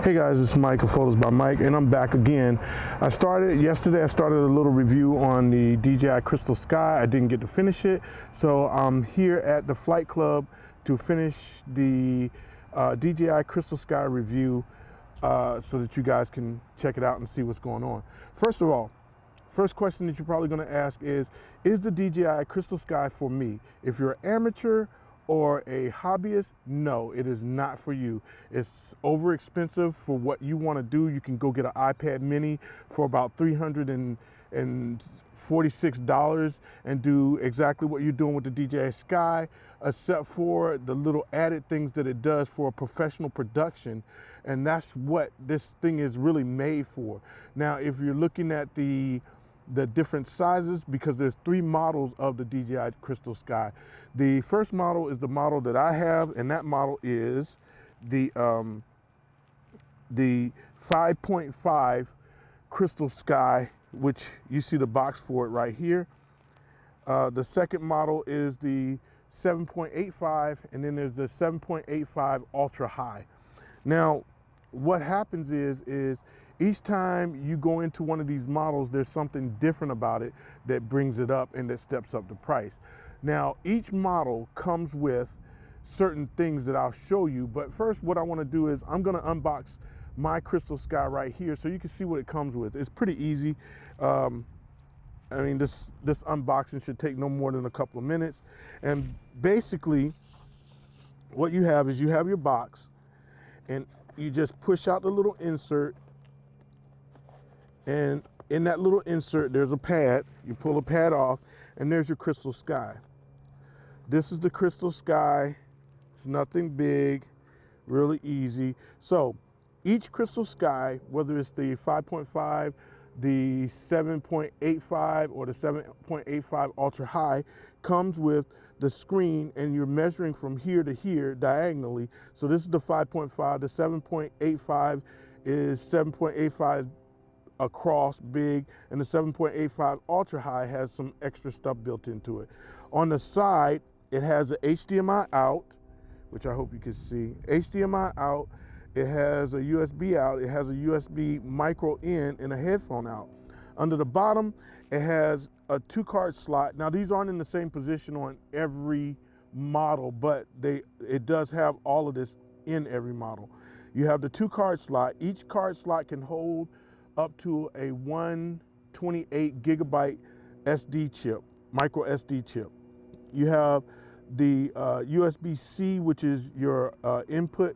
Hey guys, it's Mike of Photos by Mike, and I'm back again. Yesterday I started a little review on the DJI Crystal Sky. I didn't get to finish it, so I'm here at the Flight Club to finish the DJI Crystal Sky review so that you guys can check it out and see what's going on. First of all, first question that you're probably going to ask is the DJI Crystal Sky for me? If you're an amateur or a hobbyist, no, it is not for you. It's over expensive for what you want to do. You can go get an iPad mini for about $346 and do exactly what you're doing with the DJI Sky, except for the little added things that it does for a professional production. And that's what this thing is really made for. Now, if you're looking at the different sizes, because there's 3 models of the DJI Crystal Sky. The first model is the model that I have, and that model is the 5.5 Crystal Sky, which you see the box for it right here. The second model is the 7.85, and then there's the 7.85 Ultra High. Now, what happens is each time you go into one of these models, there's something different about it that brings it up and that steps up the price. Now, each model comes with certain things that I'll show you, but first what I want to do is I'm going to unbox my Crystal Sky right here so you can see what it comes with. It's pretty easy. I mean, this unboxing should take no more than a couple of minutes. And basically, what you have is you have your box, and you just push out the little insert. And in that little insert, there's a pad. You pull a pad off, and there's your Crystal Sky. This is the Crystal Sky. It's nothing big, really easy. So each Crystal Sky, whether it's the 5.5, the 7.85, or the 7.85 Ultra High, comes with the screen, and you're measuring from here to here diagonally. So this is the 5.5. The 7.85 is 7.85 across big, and the 7.85 Ultra High has some extra stuff built into it. On the side, it has a HDMI out, which I hope you can see. HDMI out. It has a USB out. It has a USB micro in and a headphone out. Under the bottom, it has a 2-card slot. Now, these aren't in the same position on every model, but it does have all of this in every model. You have the 2-card slot. Each card slot can hold up to a 128 gigabyte SD chip, micro SD chip. You have the USB-C, which is your input.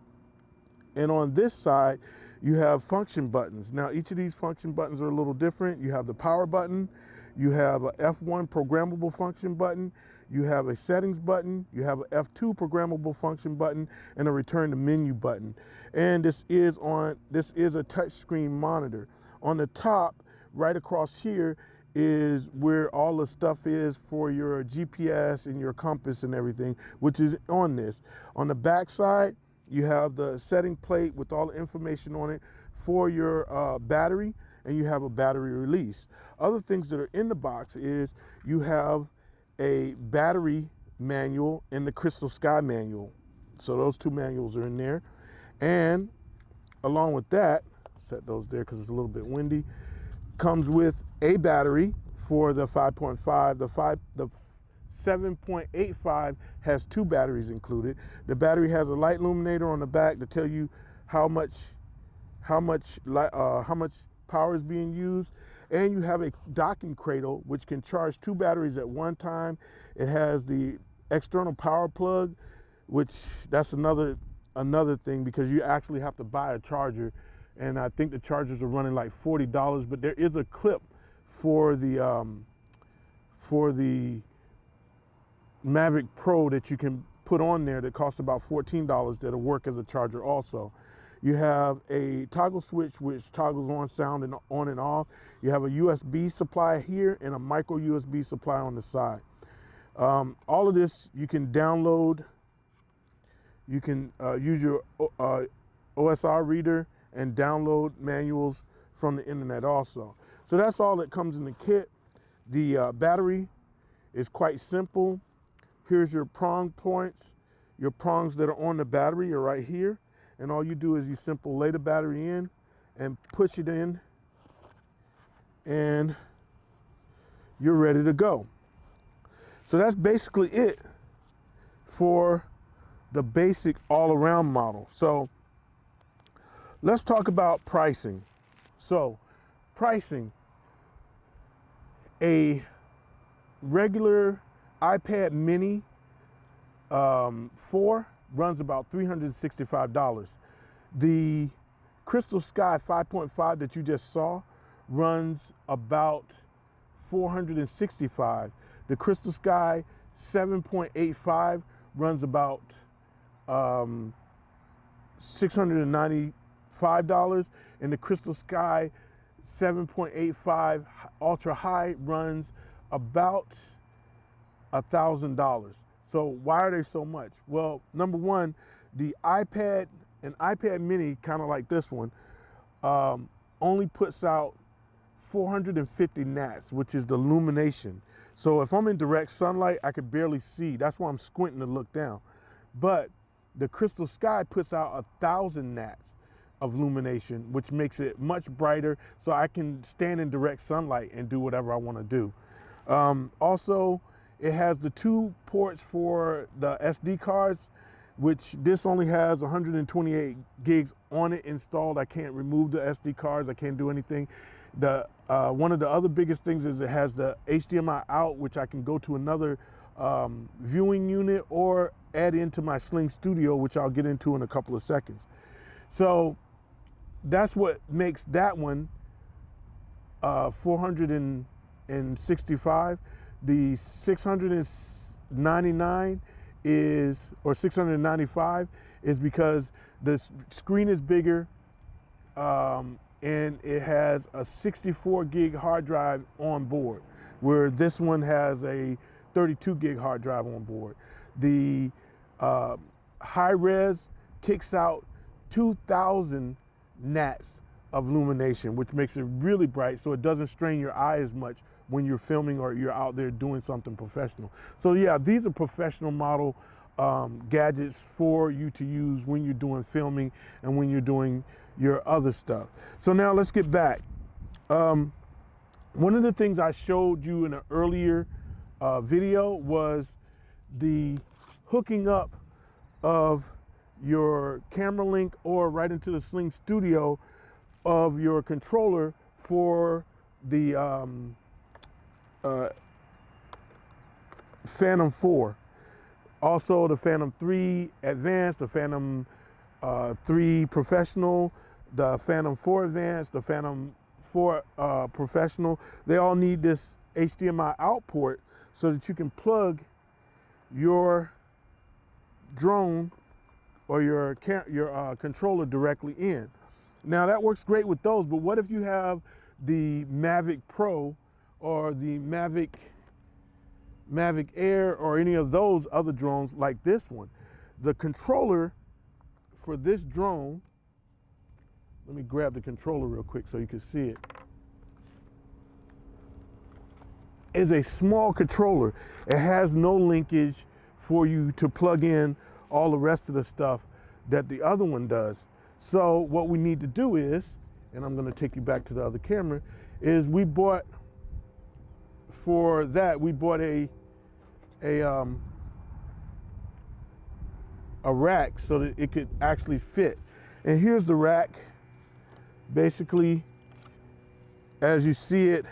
And on this side, you have function buttons. Now, each of these function buttons are a little different. You have the power button. You have a F1 programmable function button. You have a settings button. You have a F2 programmable function button and a return to menu button. And this is a touchscreen monitor. On the top, right across here, is where all the stuff is for your GPS and your compass and everything, which is on this. On the back side, you have the setting plate with all the information on it for your battery, and you have a battery release. Other things that are in the box is you have a battery manual and the Crystal Sky manual. So those 2 manuals are in there. And along with that, set those there because it's a little bit windy, comes with a battery for the 5.5. The 7.85 has 2 batteries included. The battery has a light illuminator on the back to tell you how much power is being used, and you have a docking cradle which can charge 2 batteries at one time. It has the external power plug, which that's another thing, because you actually have to buy a charger, and I think the chargers are running like $40. But there is a clip for the Mavic Pro that you can put on there that costs about $14 that'll work as a charger also. You have a toggle switch which toggles on sound and on and off. You have a USB supply here and a micro USB supply on the side. All of this you can download. You can use your OSR reader and download manuals from the internet also. So that's all that comes in the kit. The battery is quite simple. Here's your prong points. Your prongs that are on the battery are right here. and all you do is you simply lay the battery in and push it in, and you're ready to go. So that's basically it for the basic all-around model. So let's talk about pricing. So pricing, a regular iPad mini 4 runs about $365. The Crystal Sky 5.5 that you just saw runs about $465. The Crystal Sky 7.85 runs about $695, and the Crystal Sky 7.85 Ultra High runs about $1,000. So why are they so much? Well, number one, the iPad, an iPad mini, kind of like this one, only puts out 450 nats, which is the illumination. So if I'm in direct sunlight, I could barely see. That's why I'm squinting to look down. But the Crystal Sky puts out 1,000 nats of illumination, which makes it much brighter, so I can stand in direct sunlight and do whatever I want to do. Also, it has the 2 ports for the SD cards, which this only has 128 gigs on it installed. I can't remove the SD cards. I can't do anything. One of the other biggest things is it has the HDMI out, which I can go to another viewing unit or add into my Sling Studio, which I'll get into in a couple of seconds. So that's what makes that one $465. The 699 is, or 695 is because the screen is bigger, and it has a 64 gig hard drive on board, where this one has a 32 gig hard drive on board. The high res kicks out 2,000 nats of illumination, which makes it really bright, so it doesn't strain your eye as much when you're filming or you're out there doing something professional. So yeah, these are professional model gadgets for you to use when you're doing filming and when you're doing your other stuff. So now let's get back. One of the things I showed you in an earlier video was the hooking up of your camera link or right into the Sling Studio of your controller for the Phantom 4. Also the Phantom 3 Advanced, the Phantom 3 Professional, the Phantom 4 Advanced, the Phantom 4 Professional. They all need this HDMI out port so that you can plug your drone or your controller directly in. Now that works great with those, but what if you have the Mavic Pro or the Mavic Air or any of those other drones like this one? The controller for this drone, let me grab the controller real quick so you can see it, is a small controller. It has no linkage for you to plug in all the rest of the stuff that the other one does. So what we need to do is, and I'm going to take you back to the other camera, is we bought, for that, we bought a rack so that it could actually fit. And here's the rack. Basically, as you see it,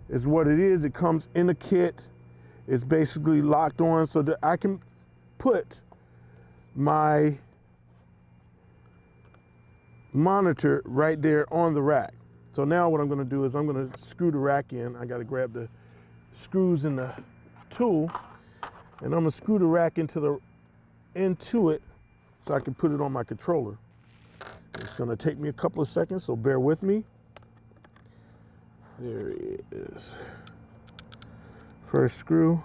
is what it is. It comes in a kit. It's basically locked on so that I can put my monitor right there on the rack. So now what I'm going to do is I'm going to screw the rack in. I got to grab the screws in the tool, and I'm going to screw the rack into it so I can put it on my controller. It's going to take me a couple of seconds, so bear with me. There it is. First screw.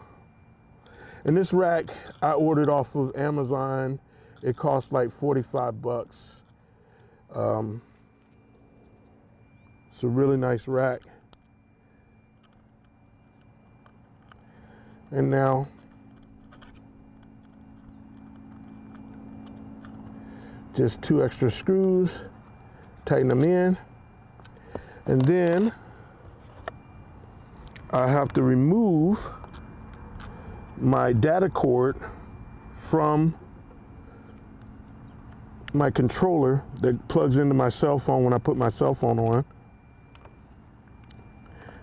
And this rack I ordered off of Amazon. It cost like 45 bucks. It's a really nice rack. And now Just 2 extra screws, tighten them in, and then I have to remove my data cord from my controller that plugs into my cell phone when I put my cell phone on.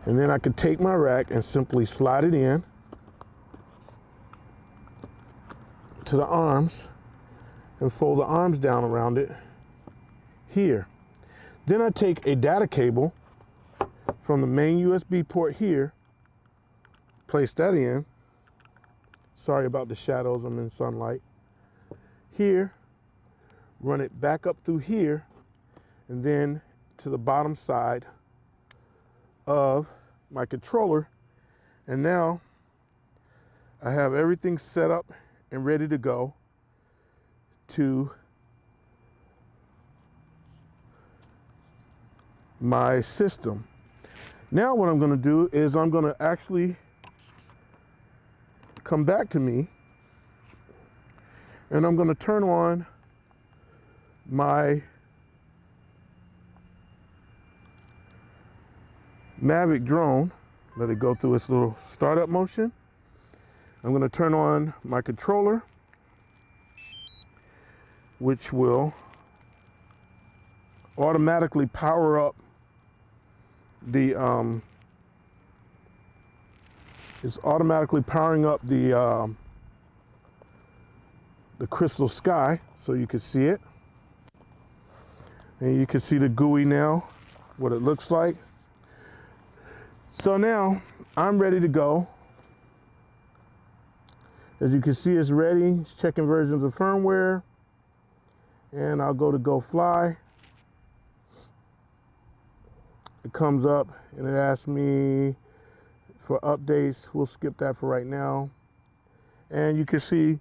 And then I could take my rack and simply slide it in to the arms and fold the arms down around it here. Then I take a data cable from the main USB port here, place that in. Sorry about the shadows, I'm in sunlight. Here, run it back up through here, and then to the bottom side of my controller. And now I have everything set up and ready to go to my system. Now what I'm going to do is I'm going to actually come back to me, and I'm going to turn on my Mavic drone, let it go through its little startup motion. I'm going to turn on my controller, which will automatically power up the it's automatically powering up the crystal sky, so you can see it. And you can see the GUI now, what it looks like. So now I'm ready to go. As you can see, it's ready. It's checking versions of firmware. And I'll go to go fly. It comes up and it asks me for updates. We'll skip that for right now. And you can see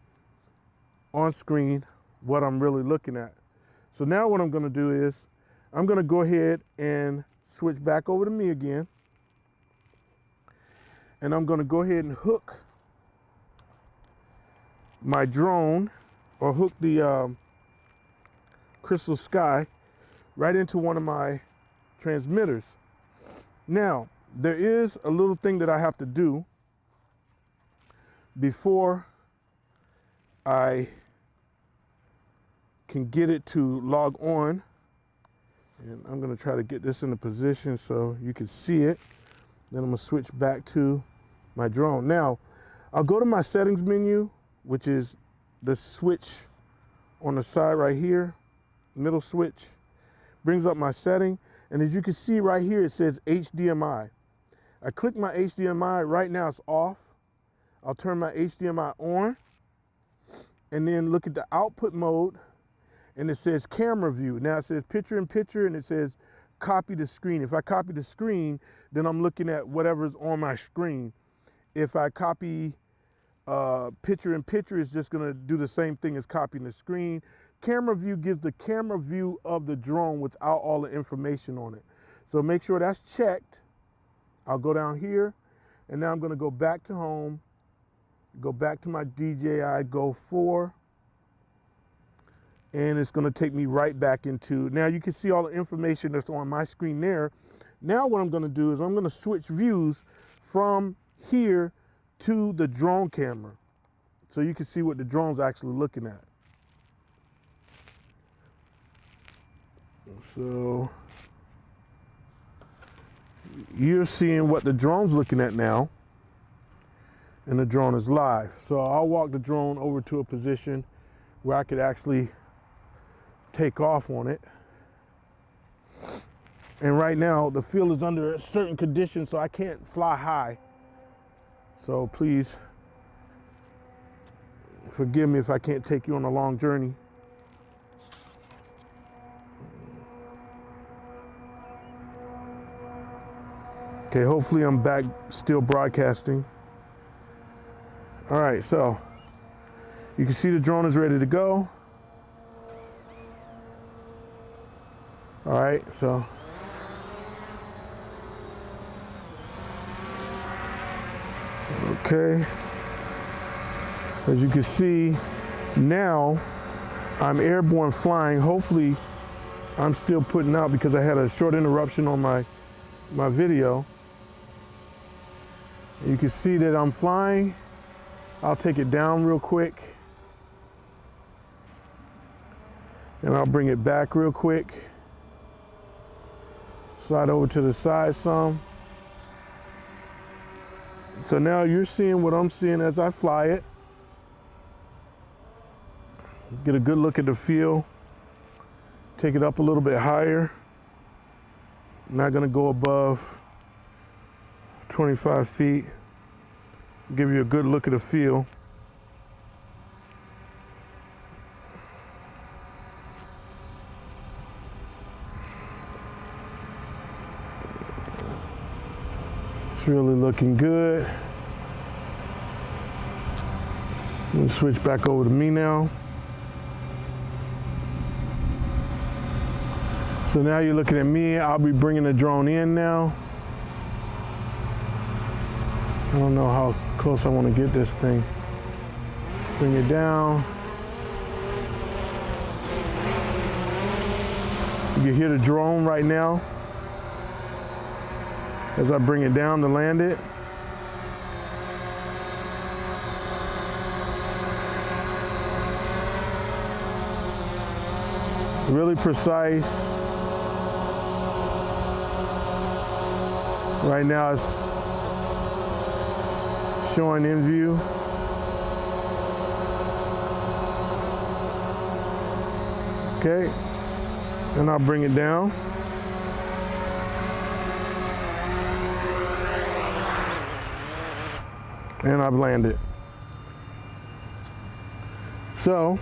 on screen what I'm really looking at. So now what I'm going to do is I'm going to go ahead and switch back over to me again. And I'm going to go ahead and hook my drone, or hook the crystal sky right into one of my transmitters. Now, there is a little thing that I have to do before I can get it to log on. And I'm going to try to get this into position so you can see it. Then I'm going to switch back to my drone. Now, I'll go to my settings menu, which is the switch on the side right here, middle switch. Brings up my setting, and as you can see right here, it says HDMI. I click my HDMI, right now it's off. I'll turn my HDMI on, and then look at the output mode, and it says camera view. Now it says picture in picture, and it says copy the screen. If I copy the screen, then I'm looking at whatever's on my screen. If I copy picture in picture, it's just gonna do the same thing as copying the screen. Camera view gives the camera view of the drone without all the information on it. So make sure that's checked. I'll go down here, and now I'm gonna go back to home, go back to my DJI Go 4, and it's gonna take me right back into, now you can see all the information that's on my screen there. Now what I'm gonna do is I'm gonna switch views from here to the drone camera, so you can see what the drone's actually looking at. So you're seeing what the drone's looking at now, and the drone is live. So I'll walk the drone over to a position where I could actually take off on it. And right now the field is under a certain condition, so I can't fly high. So please forgive me if I can't take you on a long journey. Okay, hopefully I'm back still broadcasting. All right, so you can see the drone is ready to go. All right, so okay, as you can see now, I'm airborne flying. Hopefully I'm still putting out because I had a short interruption on my video. You can see that I'm flying. I'll take it down real quick. And I'll bring it back real quick. Slide over to the side some. So now you're seeing what I'm seeing as I fly it. Get a good look at the field. Take it up a little bit higher. I'm not gonna go above 25 feet. Give you a good look at the field. It's really looking good. Let me switch back over to me now. So now you're looking at me. I'll be bringing the drone in now. I don't know how close I want to get this thing. Bring it down. You can hear the drone right now as I bring it down to land it. Really precise. Right now it's showing in view. Okay, and I'll bring it down. And I've landed. So,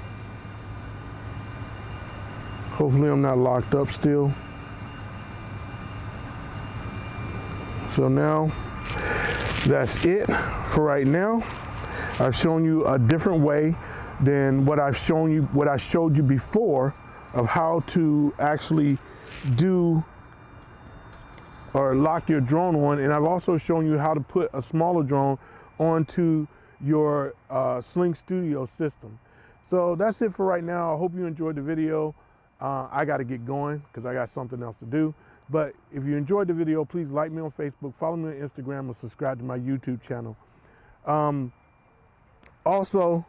hopefully I'm not locked up still. So now, that's it for right now. I've shown you a different way than what I showed you before of how to actually do or lock your drone on, and I've also shown you how to put a smaller drone onto your Sling Studio system. So that's it for right now. I hope you enjoyed the video. I got to get going because I got something else to do. But if you enjoyed the video, please like me on Facebook, follow me on Instagram, and subscribe to my YouTube channel. Also,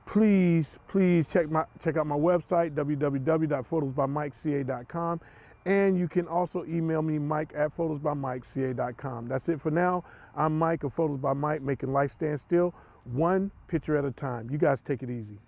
please check out my website, www.photosbymikeca.com. And you can also email me, mike@photosbymikeca.com. That's it for now. I'm Mike of Photos by Mike, making life stand still, one picture at a time. You guys take it easy.